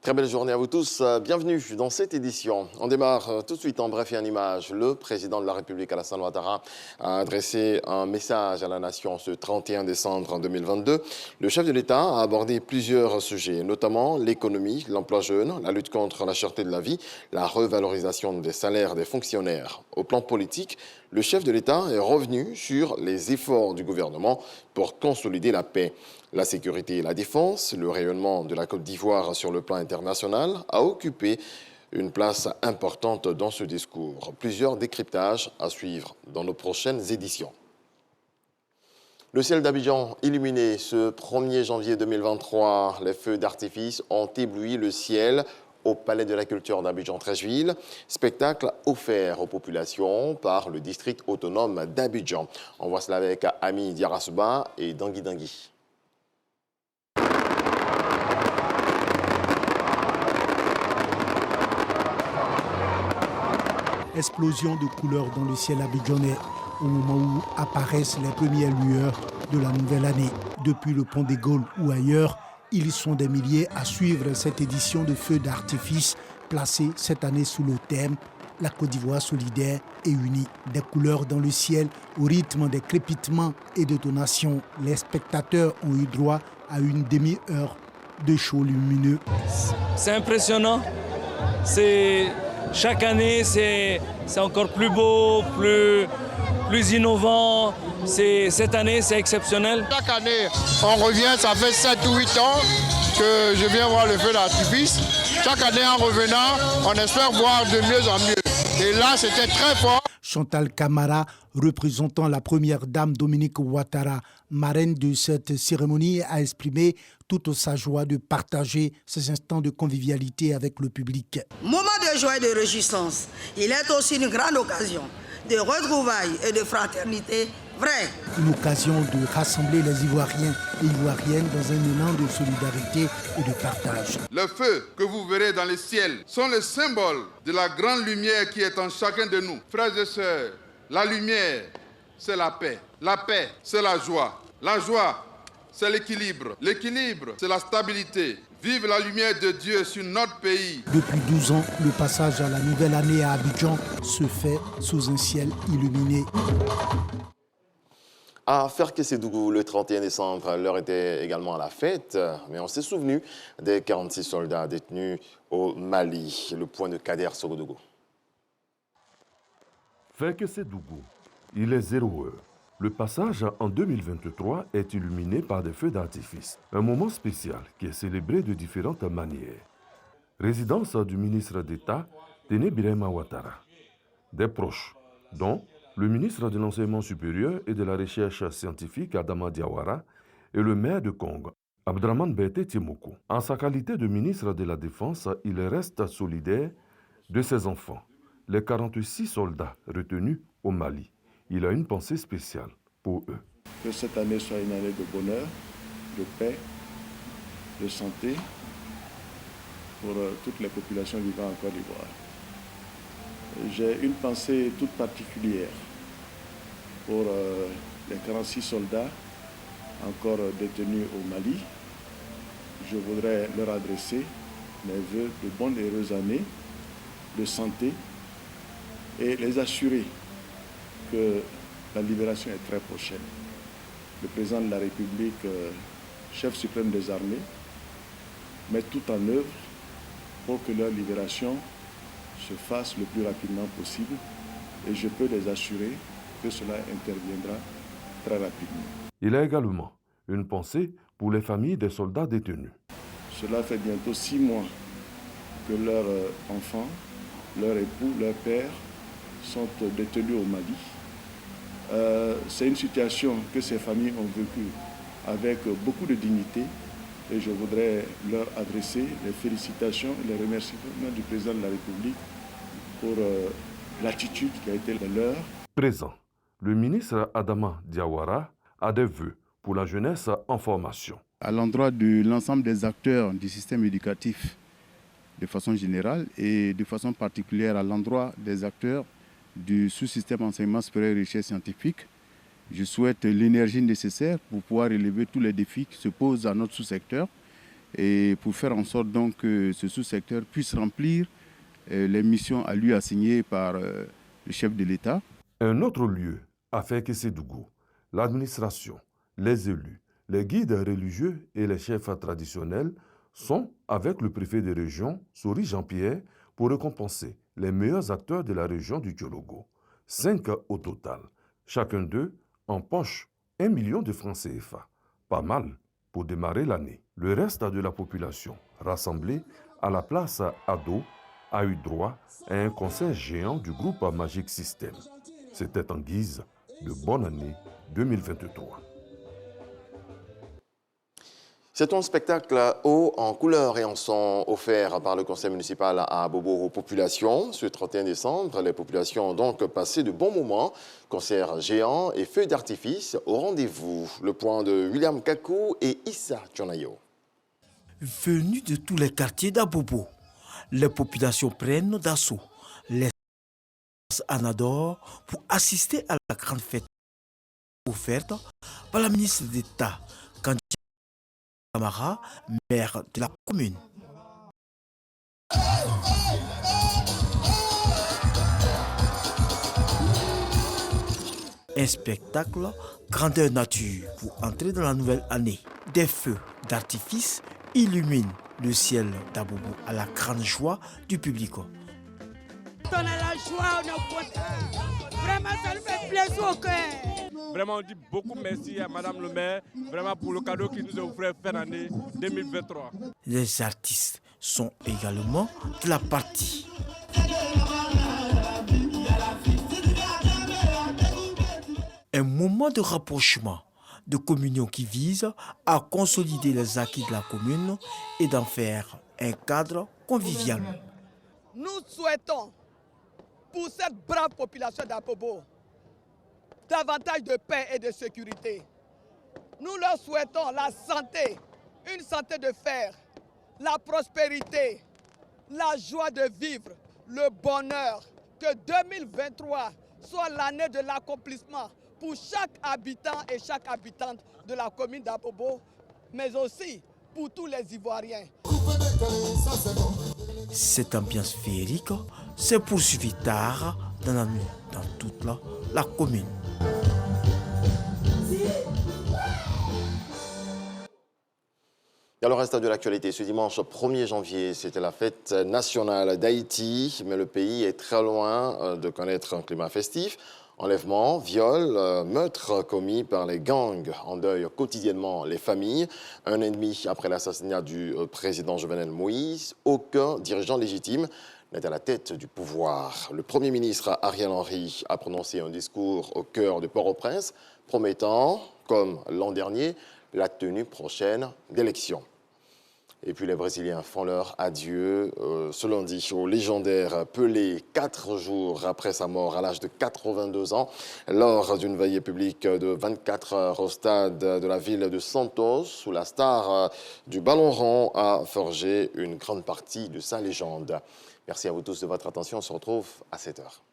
Très belle journée à vous tous. Bienvenue dans cette édition. On démarre tout de suite en bref et en images. Le président de la République, Alassane Ouattara, a adressé un message à la nation ce 31 décembre 2022. Le chef de l'État a abordé plusieurs sujets, notamment l'économie, l'emploi jeune, la lutte contre la cherté de la vie, la revalorisation des salaires des fonctionnaires. Au plan politique, le chef de l'État est revenu sur les efforts du gouvernement pour consolider la paix. La sécurité et la défense, le rayonnement de la Côte d'Ivoire sur le plan international a occupé une place importante dans ce discours. Plusieurs décryptages à suivre dans nos prochaines éditions. Le ciel d'Abidjan illuminé ce 1er janvier 2023. Les feux d'artifice ont ébloui le ciel au Palais de la Culture d'Abidjan-Treichville, spectacle offert aux populations par le district autonome d'Abidjan. On voit cela avec Ami Diarasouba et Dangui Dangui. Explosion de couleurs dans le ciel abidjanais au moment où apparaissent les premières lueurs de la nouvelle année. Depuis le pont des Gaules ou ailleurs, ils sont des milliers à suivre cette édition de feux d'artifice placée cette année sous le thème « La Côte d'Ivoire solidaire et unie ». Des couleurs dans le ciel au rythme des crépitements et détonations. Les spectateurs ont eu droit à une demi-heure de show lumineux. C'est impressionnant. Chaque année, c'est encore plus beau, plus innovant. Cette année, c'est exceptionnel. Chaque année, on revient, ça fait 7 ou 8 ans que je viens voir le feu d'artifice. Chaque année, en revenant, on espère voir de mieux en mieux. Et là, c'était très fort. Chantal Camara, représentant la première dame Dominique Ouattara, marraine de cette cérémonie, a exprimé toute sa joie de partager ces instants de convivialité avec le public. Moment de joie et de réjouissance, il est aussi une grande occasion de retrouvailles et de fraternité vraie. Une occasion de rassembler les Ivoiriens et Ivoiriennes dans un élan de solidarité et de partage. Les feux que vous verrez dans le ciel sont le symbole de la grande lumière qui est en chacun de nous. Frères et sœurs, la lumière, c'est la paix. La paix, c'est la joie. La joie, c'est l'équilibre. L'équilibre, c'est la stabilité. Vive la lumière de Dieu sur notre pays. Depuis 12 ans, le passage à la nouvelle année à Abidjan se fait sous un ciel illuminé. À Ferkessédougou, le 31 décembre, l'heure était également à la fête, mais on s'est souvenu des 46 soldats détenus au Mali, le point de Kader Sogodougou. Ferkessédougou, il est 0 heure. Le passage en 2023 est illuminé par des feux d'artifice. Un moment spécial qui est célébré de différentes manières. Résidence du ministre d'État, Téné Birahima Ouattara. Des proches, dont le ministre de l'Enseignement supérieur et de la Recherche scientifique, Adama Diawara, et le maire de Kong, Abdraman Berté Timoko. En sa qualité de ministre de la Défense, il reste solidaire de ses enfants, les 46 soldats retenus au Mali. Il a une pensée spéciale pour eux. Que cette année soit une année de bonheur, de paix, de santé pour toutes les populations vivant en Côte d'Ivoire. J'ai une pensée toute particulière pour les 46 soldats encore détenus au Mali. Je voudrais leur adresser mes vœux de bonnes et heureuses années, de santé, et les assurer que la libération est très prochaine. Le président de la République, chef suprême des armées, met tout en œuvre pour que leur libération se fasse le plus rapidement possible, et je peux les assurer que cela interviendra très rapidement. Il a également une pensée pour les familles des soldats détenus. Cela fait bientôt 6 mois que leurs enfants, leurs époux, leurs pères sont détenus au Mali. C'est une situation que ces familles ont vécue avec beaucoup de dignité, et je voudrais leur adresser les félicitations et les remerciements du président de la République pour l'attitude qui a été la leur. Présent, le ministre Adama Diawara a des vœux pour la jeunesse en formation. À l'endroit de l'ensemble des acteurs du système éducatif de façon générale et de façon particulière à l'endroit des acteurs du sous-système enseignement supérieur et recherche scientifique, je souhaite l'énergie nécessaire pour pouvoir relever tous les défis qui se posent à notre sous-secteur et pour faire en sorte donc que ce sous-secteur puisse remplir les missions à lui assignées par le chef de l'État. Un autre lieu a fait que Késédougou, l'administration, les élus, les guides religieux et les chefs traditionnels sont avec le préfet de région, Sori Jean-Pierre, pour récompenser les meilleurs acteurs de la région du Kyologo. 5 au total. Chacun d'eux empoche 1 million de francs CFA. Pas mal pour démarrer l'année. Le reste de la population, rassemblée à la place Ado, a eu droit à un concert géant du groupe Magic System. C'était en guise de bonne année 2023. C'est un spectacle haut en couleurs et en son offert par le conseil municipal à Abobo aux populations. Ce 31 décembre, les populations ont donc passé de bons moments. Concert géant et feux d'artifice au rendez-vous. Le point de William Kakou et Issa Tchonayo. Venus de tous les quartiers d'Abobo, les populations prennent d'assaut les Anador pour assister à la grande fête offerte par la ministre d'État Kandji Camara, maire de la commune. Un spectacle grandeur nature pour entrer dans la nouvelle année. Des feux d'artifice illuminent le ciel d'Abobo à la grande joie du public. On a la joie, on est content. Vraiment, ça nous fait plaisir au cœur. Vraiment, on dit beaucoup merci à Madame le maire, vraiment pour le cadeau qu'il nous a offert fin année 2023. Les artistes sont également de la partie. Un moment de rapprochement, de communion qui vise à consolider les acquis de la commune et d'en faire un cadre convivial. Nous souhaitons pour cette brave population d'Abobo davantage de paix et de sécurité. Nous leur souhaitons la santé, une santé de fer, la prospérité, la joie de vivre, le bonheur. Que 2023 soit l'année de l'accomplissement pour chaque habitant et chaque habitante de la commune d'Abobo, mais aussi pour tous les Ivoiriens. Cette ambiance féerique s'est poursuivie tard dans la nuit dans toute la commune. Et alors, reste de l'actualité. Ce dimanche 1er janvier, c'était la fête nationale d'Haïti, mais le pays est très loin de connaître un climat festif. Enlèvements, viols, meurtres commis par les gangs endeuillent quotidiennement les familles. Un an et demi après l'assassinat du président Jovenel Moïse, aucun dirigeant légitime n'est à la tête du pouvoir. Le Premier ministre Ariel Henry a prononcé un discours au cœur de Port-au-Prince, promettant, comme l'an dernier, la tenue prochaine d'élections. Et puis les Brésiliens font leur adieu ce lundi au légendaire Pelé, 4 jours après sa mort à l'âge de 82 ans, lors d'une veillée publique de 24 heures au stade de la ville de Santos, où la star du ballon rond a forgé une grande partie de sa légende. Merci à vous tous de votre attention, on se retrouve à 7 heures.